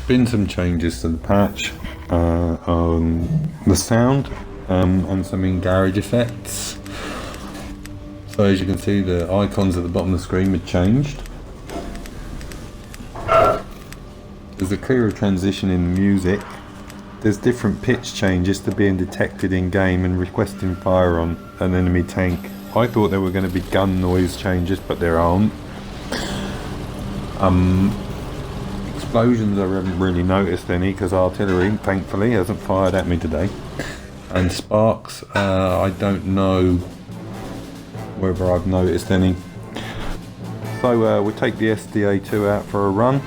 been some changes to the patch on the sound and some in-garage effects. So as you can see, the icons at the bottom of the screen have changed. There's a clearer transition in the music. There's different pitch changes to being detected in game and requesting fire on an enemy tank. I thought there were going to be gun noise changes, but there aren't. Explosions I haven't really noticed any because artillery thankfully hasn't fired at me today. And sparks, I don't know whether I've noticed any. So we take the STA2 out for a run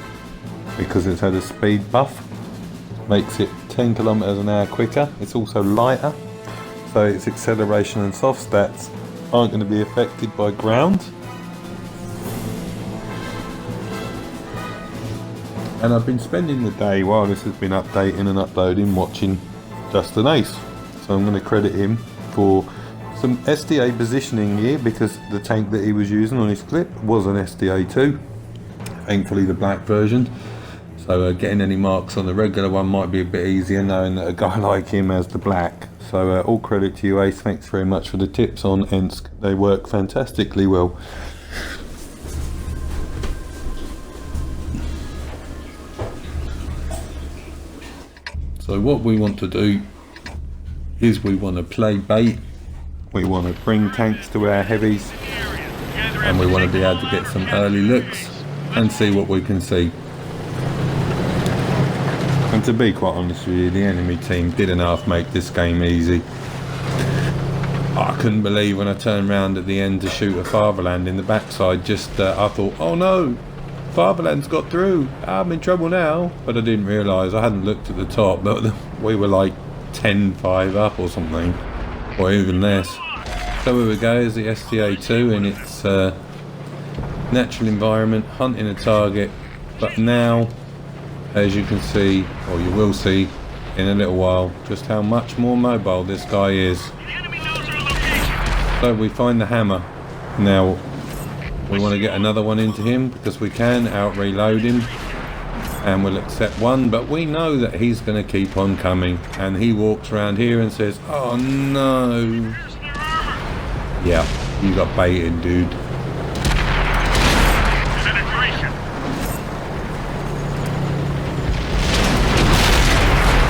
because it's had a speed buff. Makes it 10 kilometers an hour quicker. It's also lighter, so its acceleration and soft stats aren't going to be affected by ground. And I've been spending the day while this has been updating and uploading watching Just an Ace. So I'm going to credit him for some STA positioning gear because the tank that he was using on his clip was an STA2. Thankfully the black version. So getting any marks on the regular one might be a bit easier knowing that a guy like him has the black. So all credit to you, Ace. Thanks very much for the tips on Ensk. They work fantastically well. So what we want to do is we want to play bait. We want to bring tanks to our heavies. And we want to be able to get some early looks and see what we can see. And to be quite honest with you, the enemy team didn't half make this game easy. I couldn't believe when I turned round at the end to shoot a Fatherland in the backside, I thought, oh no, Fatherland's got through, I'm in trouble now. But I didn't realise, I hadn't looked at the top, but we were like 10-5 up or something, or even less. So here we go, is the STA2 in its natural environment, hunting a target. But now, as you can see, or you will see in a little while, just how much more mobile this guy is. So we find the hammer. Now we want to get another one into him because we can out reload him, and we'll accept one, but we know that he's going to keep on coming, and he walks around here and says, oh no. Yeah, you got baited, dude.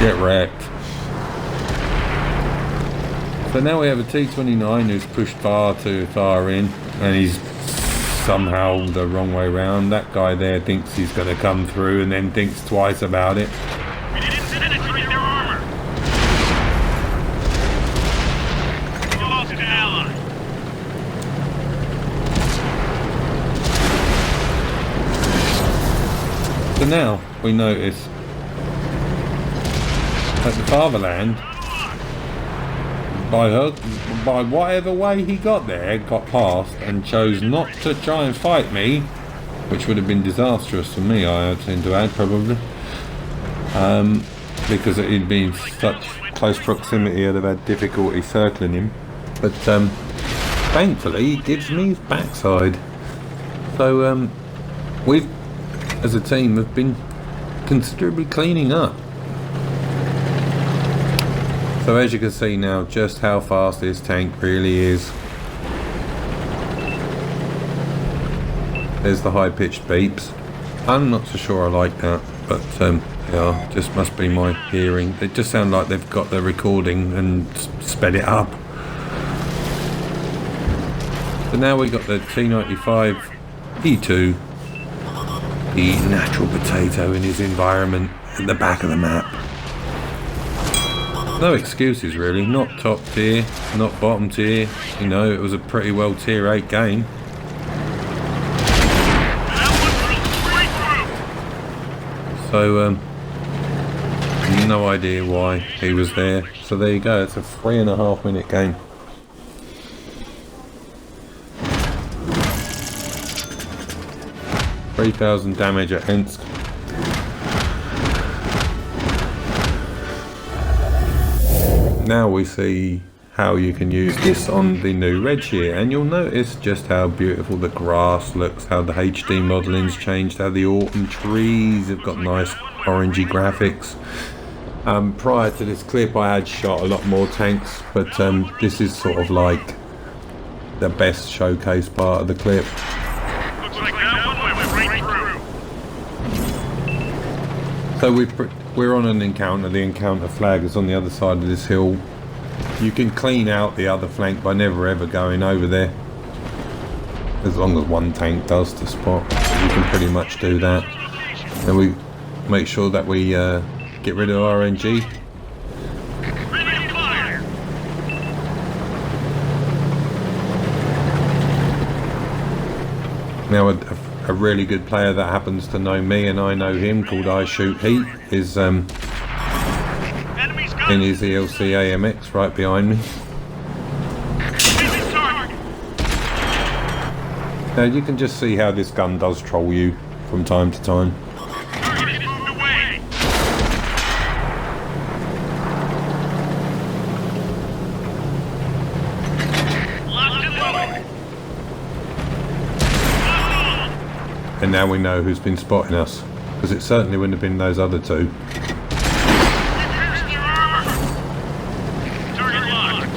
Get wrecked. So now we have a T-29 who's pushed far too far in, and he's somehow the wrong way round. That guy there thinks he's going to come through and then thinks twice about it. We didn't penetrate their armor. We lost an ally. So now we notice that the Fatherland, by whatever way he got there, got past and chose not to try and fight me, which would have been disastrous for me, I tend to add, probably, because he'd been such close proximity, I'd have had difficulty circling him. But thankfully he gives me his backside. So we've, as a team, have been considerably cleaning up. So as you can see now just how fast this tank really is. There's the high-pitched beeps. I'm not so sure I like that, but yeah, just must be my hearing. It just sounds like they've got the recording and sped it up. So now we got the T95 E2, the natural potato in his environment at the back of the map. No excuses really, not top tier, not bottom tier, you know, it was a pretty well tier 8 game. So, no idea why he was there. So there you go, it's a 3.5 minute game. $3,000 damage at Ensk. Now we see how you can use this on the new Reg here, and you'll notice just how beautiful the grass looks, how the HD modeling's changed, how the autumn trees have got nice orangey graphics. Prior to this clip I had shot a lot more tanks, but this is sort of like the best showcase part of the clip. Looks like that one went right through. So we're on an encounter. The encounter flag is on the other side of this hill. You can clean out the other flank by never ever going over there, as long as one tank does to spot. You can pretty much do that. Then we make sure that we get rid of RNG. Ready to fire. Now a really good player that happens to know me and I know him, called I Shoot Heat, is Enemies in gun. his ELC AMX right behind me. Losing target. Now you can just see how this gun does troll you from time to time. Target is moved away. Locked and loaded. And now we know who's been spotting us, because it certainly wouldn't have been those other two. Pierce their armor. Target locked.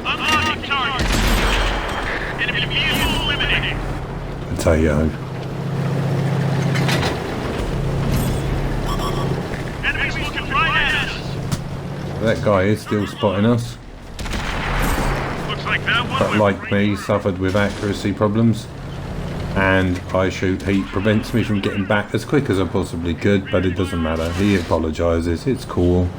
Unlocking target. Enemy vehicle eliminated. Potato. Enemies looking right at us. That guy is still spotting us, Looks like that one but went like me, suffered with accuracy problems. And I Shoot Heat prevents me from getting back as quick as I possibly could, but it doesn't matter. He apologises, it's cool.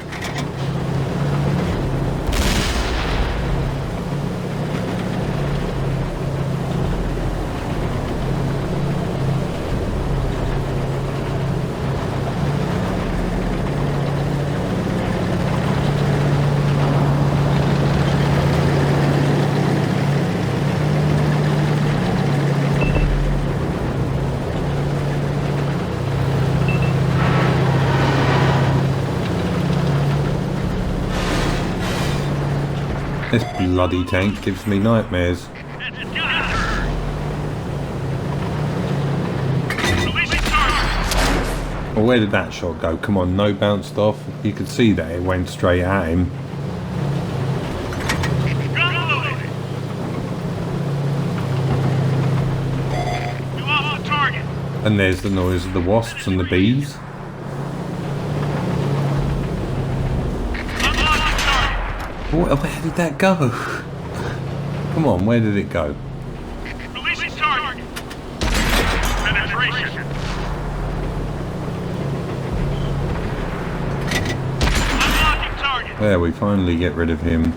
This bloody tank gives me nightmares. Got her. Releasing target. Well, where did that shot go? Come on, no bounced off. You could see that it went straight at him. Gun loaded. You lost the target. And there's the noise of the wasps and the bees. Unlocking target. Where did that go? Come on, where did it go? Releasing target. Penetration. Unlocking target. There, we finally get rid of him.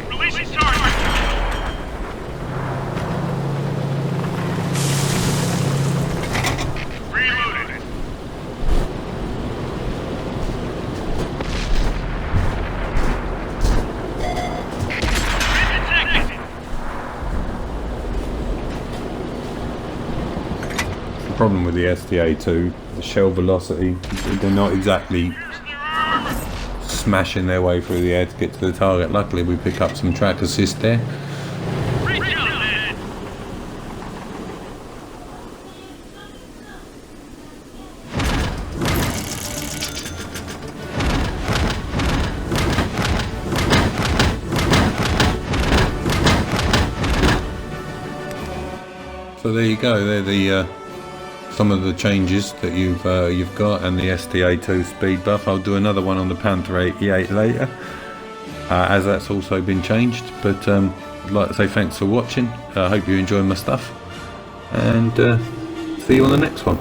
Releasing target. Reloaded. Detected. The problem with the STA2, the shell velocity, they're not exactly Pierce their armor. smashing their way through the air to get to the target. Luckily we pick up some track assist there. Reloaded. So there you go, they're the some of the changes that you've got, and the STA2 speed buff. I'll do another one on the Panther 88 later, as that's also been changed. But I'd like to say thanks for watching. I hope you enjoy my stuff, and see you on the next one.